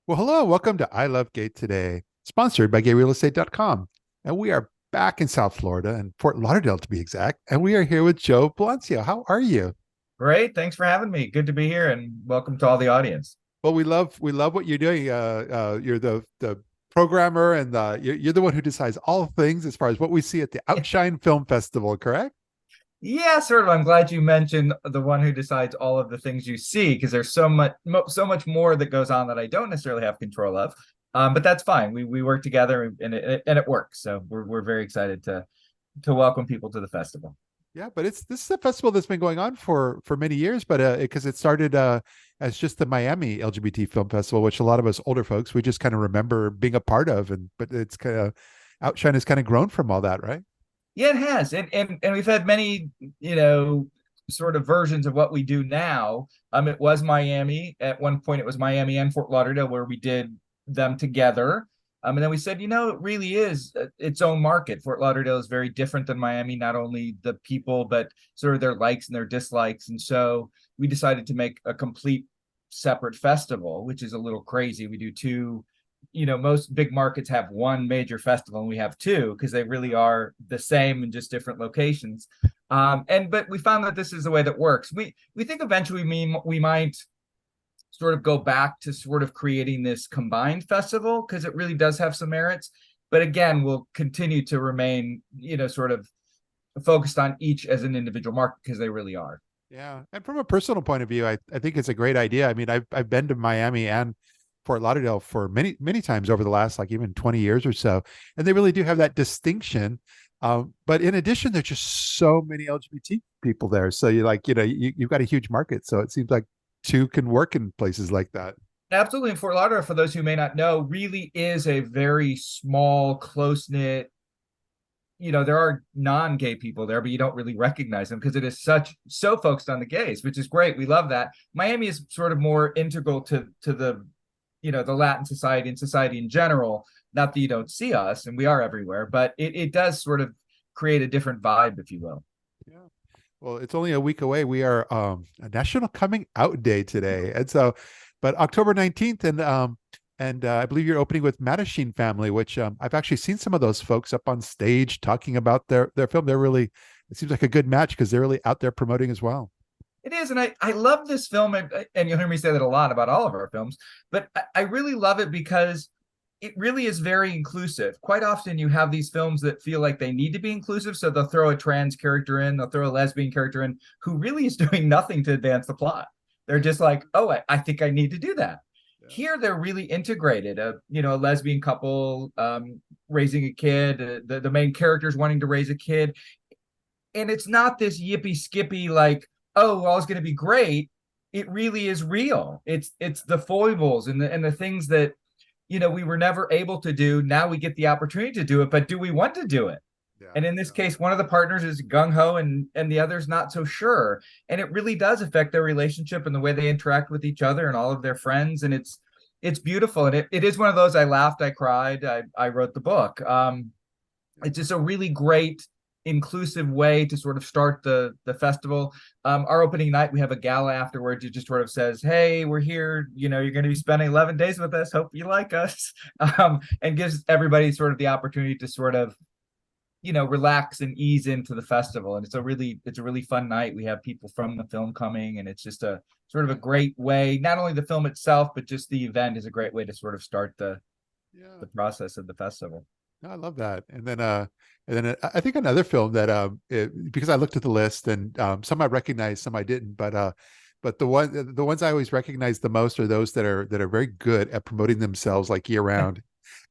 Well, hello, welcome to I Love Gay today, sponsored by GayRealEstate.com. And we are back in South Florida and Fort Lauderdale to be exact. And we are here with Joe Bilancio. How are you? Great. Thanks for having me. Good to be here and welcome to all the audience. Well, we love what you're doing. You're the programmer and you're the one who decides all things as far as what we see at the OUTshine Film Festival, correct? Yeah, sort of. I'm glad you mentioned the one who decides all of the things you see because there's so much more that goes on that I don't necessarily have control of. But that's fine. We work together and it works. So we're very excited to welcome people to the festival. Yeah, but this is a festival that's been going on for many years, but because it started as just the Miami LGBT Film Festival, which a lot of us older folks we just kind of remember being a part of, and but it's kind of Outshine has kind of grown from all that, right? Yeah, it has. And we've had many, sort of versions of what we do now. It was Miami. At one point it was Miami and Fort Lauderdale where we did them together. And then we said, it really is its own market. Fort Lauderdale is very different than Miami, not only the people, but sort of their likes and their dislikes. And so we decided to make a complete separate festival, which is a little crazy. We do two, most big markets have one major festival and we have two because they really are the same in just different locations. But we found that this is the way that works. We think eventually we might sort of go back to sort of creating this combined festival because it really does have some merits. But again, we'll continue to remain, sort of focused on each as an individual market because they really are. Yeah, and from a personal point of view, I think it's a great idea. I mean, I've been to Miami and Fort Lauderdale for many times over the last like even 20 years or so, and they really do have that distinction. But in addition, there's just so many LGBT people there, so you like you've got a huge market. So it seems like two can work in places like that. Absolutely. And Fort Lauderdale, for those who may not know, really is a very small, close-knit, there are non-gay people there, but you don't really recognize them because it is so focused on the gays, which is great. We love that. Miami is sort of more integral to the, the Latin society and society in general. Not that you don't see us, and we are everywhere, but it does sort of create a different vibe, if you will. Yeah. Well, it's only a week away. We are a National Coming Out Day today, and so, but October 19th, and I believe you're opening with Mattachine Family, which I've actually seen some of those folks up on stage talking about their film. They're really, it seems like a good match because they're really out there promoting as well. It is, and I love this film, and you'll hear me say that a lot about all of our films, but I really love it because it really is very inclusive. Quite often you have these films that feel like they need to be inclusive, so they'll throw a trans character in, they'll throw a lesbian character in, who really is doing nothing to advance the plot. They're just like, oh, I think I need to do that. Yeah. Here they're really integrated. A lesbian couple raising a kid, the main characters wanting to raise a kid, and it's not this yippee skippy like, oh, well, it's going to be great. It really is real. It's the foibles and the things that we were never able to do. Now we get the opportunity to do it, but do we want to do it? Yeah, And in this yeah. case, one of the partners is gung ho, and the other's not so sure. And it really does affect their relationship and the way they interact with each other and all of their friends. And it's beautiful. And it is one of those I laughed, I cried, I wrote the book. It's just a really great inclusive way to sort of start the festival. Our opening night, we have a gala afterwards. It just sort of says, "Hey, we're here. You're going to be spending 11 days with us. Hope you like us," and gives everybody sort of the opportunity to sort of relax and ease into the festival. And it's a really fun night. We have people from the film coming, and it's just a sort of a great way. Not only the film itself, but just the event is a great way to sort of start Yeah. the process of the festival. No, I love that. And then I think another film that because I looked at the list and some I recognized, some I didn't, but the ones I always recognize the most are those that are very good at promoting themselves like year round.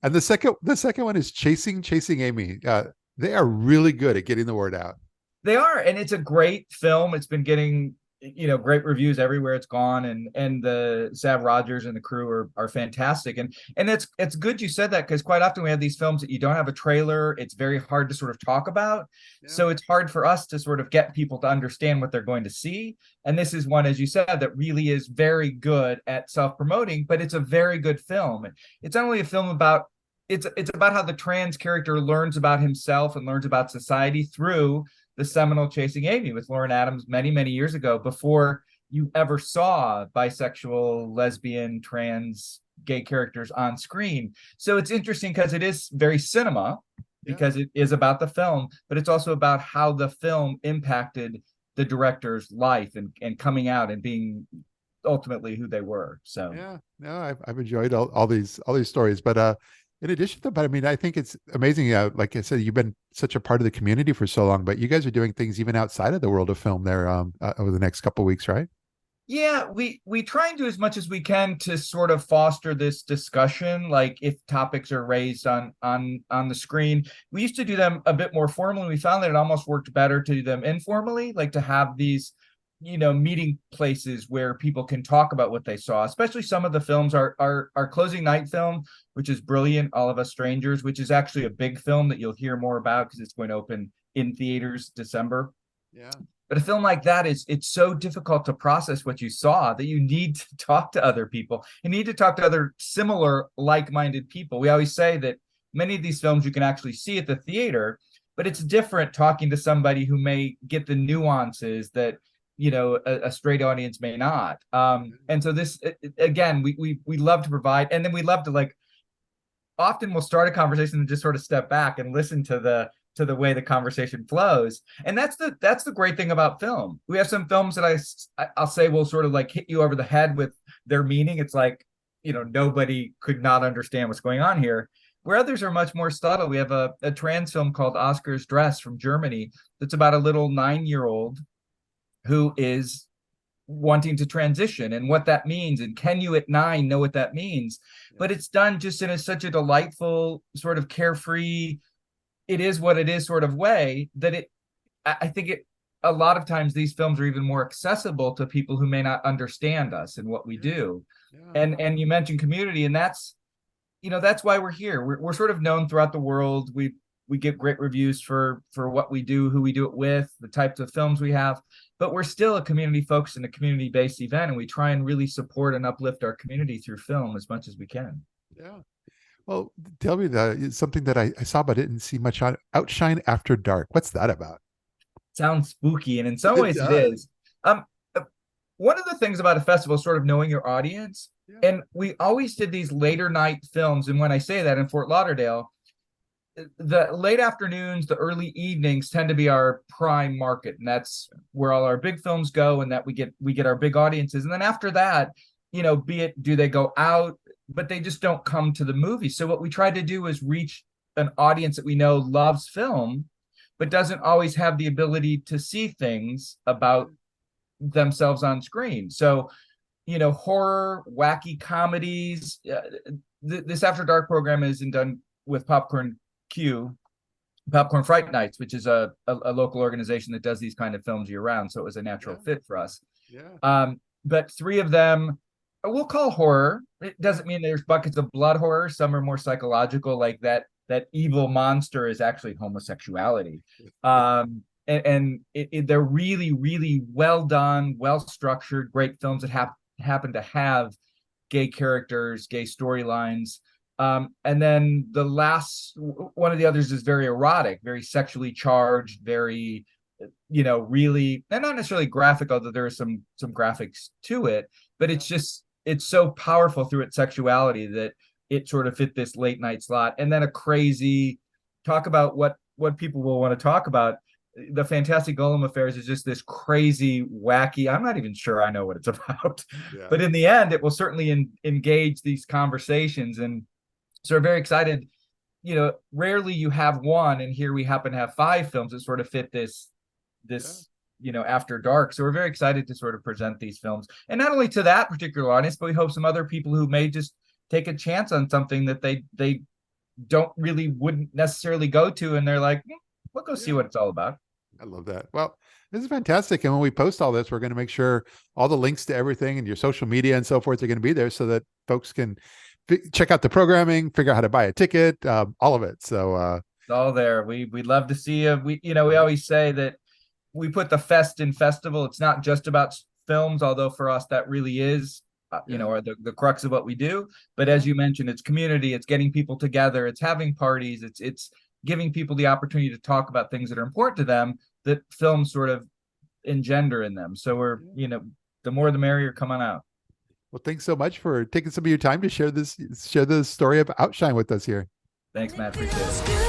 And the second one is Chasing Amy. They are really good at getting the word out. They are, and it's a great film. It's been getting great reviews everywhere it's gone, and the Sav Rogers and the crew are fantastic. And it's good you said that because quite often we have these films that you don't have a trailer. It's very hard to sort of talk about, Yeah. so it's hard for us to sort of get people to understand what they're going to see. And this is one, as you said, that really is very good at self-promoting, but it's a very good film. It's not only a film about it's about how the trans character learns about himself and learns about society through the seminal Chasing Amy with Lauren Adams many years ago, before you ever saw bisexual, lesbian, trans gay characters on screen. So it's interesting because it is very cinema, Yeah. because it is about the film, but it's also about how the film impacted the director's life and coming out and being ultimately who they were. So Yeah, no, I've enjoyed all these stories, but in addition to, but I mean, I think it's amazing. Like I said, you've been such a part of the community for so long, but you guys are doing things even outside of the world of film there over the next couple of weeks, right? yeah, we try and do as much as we can to sort of foster this discussion. Like if topics are raised on the screen, we used to do them a bit more formally. We found that it almost worked better to do them informally, like to have these, meeting places where people can talk about what they saw. Especially some of the films, our closing night film, which is brilliant, All of Us Strangers, which is actually a big film that you'll hear more about because it's going to open in theaters December. Yeah. But a film like that it's so difficult to process what you saw that you need to talk to other people. You need to talk to other similar like-minded people. We always say that many of these films you can actually see at the theater, but it's different talking to somebody who may get the nuances that a straight audience may not. And so this again, we love to provide, and then we love to like often we'll start a conversation and just sort of step back and listen to the way the conversation flows. And that's the great thing about film. We have some films that I'll say will sort of like hit you over the head with their meaning. It's like, nobody could not understand what's going on here. Where others are much more subtle. We have a trans film called Oscar's Dress from Germany that's about a little 9-year-old who is wanting to transition and what that means, and can you at 9 know what that means? But it's done just in such a delightful, sort of carefree, it is what it is sort of way that I think a lot of times these films are even more accessible to people who may not understand us and what we do. Yeah. And you mentioned community, and that's why we're here. We're sort of known throughout the world. We get great reviews for what we do, who we do it with, the types of films we have, but we're still a community focused and a community based event, and we try and really support and uplift our community through film as much as we can. Yeah. Well, tell me something that I saw but didn't see much on OUTshine After Dark. What's that about? Sounds spooky, and in some It ways it does. is. One of the things about a festival is sort of knowing your audience, Yeah. and we always did these later night films. And when I say that, in Fort Lauderdale, the late afternoons, the early evenings tend to be our prime market, and that's where all our big films go, and that we get our big audiences. And then after that, be it do they go out, but they just don't come to the movie. So what we try to do is reach an audience that we know loves film, but doesn't always have the ability to see things about themselves on screen. So, horror, wacky comedies. This After Dark program isn't done with Popcorn Fright Nights, which is a local organization that does these kind of films year round. So it was a natural fit for us. Yeah. But 3 of them we'll call horror. It doesn't mean there's buckets of blood horror. Some are more psychological, like that evil monster is actually homosexuality. They're really, really well done, well structured, great films that happen to have gay characters, gay storylines. And then the last one of the others is very erotic, very sexually charged, very, really, and not necessarily graphic, although there are some graphics to it, but it's so powerful through its sexuality that it sort of fit this late night slot. And then a crazy talk about what people will want to talk about. The Fantastic Golem Affairs is just this crazy, wacky. I'm not even sure I know what it's about, Yeah. but in the end, it will certainly engage these conversations. And so we're very excited. Rarely you have one, and here we happen to have 5 films that sort of fit this After Dark. So we're very excited to sort of present these films, and not only to that particular audience, but we hope some other people who may just take a chance on something that they wouldn't necessarily go to, and they're like, we'll go see what it's all about. I love that. Well, this is fantastic. And when we post all this, we're going to make sure all the links to everything and your social media and so forth are going to be there so that folks can check out the programming, figure out how to buy a ticket, all of it. So it's all there. We'd love to see you. We always say that we put the fest in festival. It's not just about films, although for us that really is, or the crux of what we do. But as you mentioned, it's community. It's getting people together. It's having parties. It's giving people the opportunity to talk about things that are important to them that films sort of engender in them. So we're, the more the merrier. Come on out. Well, thanks so much for taking some of your time to share the story of Outshine with us here. Thanks, Matt. Appreciate it.